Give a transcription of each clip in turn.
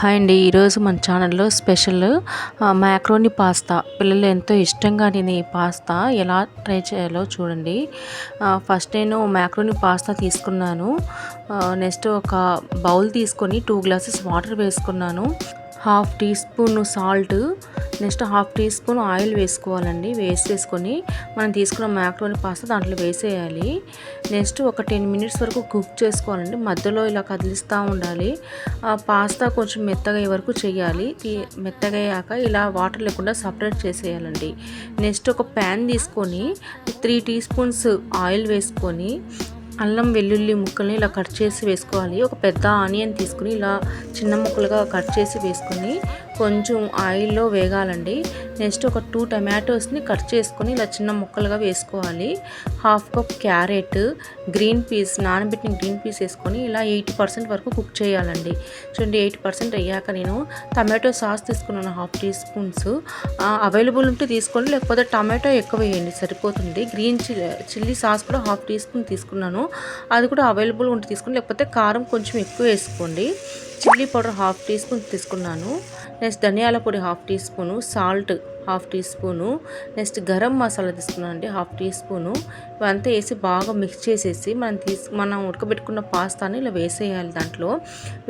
Hi అండి. ఈరోజు మన ఛానల్లో స్పెషల్ మ్యాక్రోని పాస్తా. పిల్లలు ఎంతో ఇష్టంగా తినే ఈ పాస్తా ఎలా ట్రై చేయాలో చూడండి. ఫస్ట్ నేను మ్యాక్రోని పాస్తా తీసుకున్నాను. నెక్స్ట్ ఒక బౌల్ తీసుకొని 2 గ్లాసెస్ వాటర్ వేసుకున్నాను. Half teaspoon salt, next half teaspoon oil వేసుకోవాలండి. వేసేసుకొని మనం తీసుకున్న మ్యాక్రోని పాస్తా దాంట్లో వేసేయాలి. నెక్స్ట్ ఒక 10 మినిట్స్ వరకు కుక్ చేసుకోవాలండి. మధ్యలో ఇలా కదిలిస్తూ ఉండాలి. పాస్తా కొంచెం మెత్తగా అయ్యే వరకు చేయాలి. మెత్తగా అయ్యాక ఇలా వాటర్ లేకుండా సపరేట్ చేసేయాలండి. నెక్స్ట్ ఒక ప్యాన్ తీసుకొని 3 టీ స్పూన్స్ ఆయిల్ వేసుకొని అల్లం వెల్లుల్లి ముక్కల్ని ఇలా కట్ చేసి వేసుకోవాలి. ఒక పెద్ద ఆనియన్ తీసుకుని ఇలా చిన్న ముక్కలుగా కట్ చేసి వేసుకొని కొంచెం ఆయిల్లో వేగాలండి. నెక్స్ట్ ఒక 2 టమాటోస్ని కట్ చేసుకొని ఇలా చిన్న ముక్కలుగా వేసుకోవాలి. Half cup carrot, green peas, నానబెట్టిన గ్రీన్ పీస్ వేసుకొని ఇలా 80% వరకు కుక్ చేయాలండి. చూడండి 80% అయ్యాక నేను టమాటో సాస్ తీసుకున్నాను. హాఫ్ టీ స్పూన్స్ అవైలబుల్ ఉంటే తీసుకోండి, లేకపోతే టమాటో ఎక్కువ వేయండి సరిపోతుంది. గ్రీన్ చిల్లీ సాస్ కూడా హాఫ్ టీ స్పూన్ తీసుకున్నాను. అది కూడా అవైలబుల్ ఉంటే తీసుకోండి, లేకపోతే కారం కొంచెం ఎక్కువ వేసుకోండి. Chilli powder half teaspoon తీసుకున్నాను. నెక్స్ట్ ధనియాల పొడి half teaspoon, salt half teaspoon, next garam masala తీసుకున్నాను అండి హాఫ్ టీ స్పూను. ఇవంతా వేసి బాగా మిక్స్ చేసేసి మనం ఉడకబెట్టుకున్న పాస్తాని ఇలా వేసేయాలి. దాంట్లో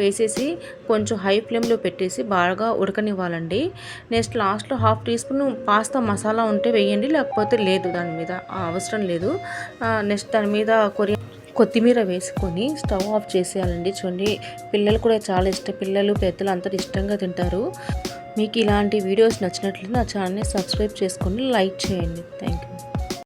వేసేసి కొంచెం హై ఫ్లేమ్లో పెట్టేసి బాగా ఉడకనివ్వాలండి. నెక్స్ట్ లాస్ట్లో half teaspoon pasta masala ఉంటే వేయండి, లేకపోతే లేదు, దాని మీద అవసరం లేదు. నెక్స్ట్ దాని మీద కొత్తిమీర వేసుకొని స్టవ్ ఆఫ్ చేసేయాలండి. చూడండి పిల్లలు కూడా చాలా పిల్లలు పెద్దలు అంతా ఇష్టంగా తింటారు. మీకు ఇలాంటి వీడియోస్ నచ్చినట్లయితే నా ఛానల్ని సబ్స్క్రైబ్ చేసుకొని లైక్ చేయండి. Thank you.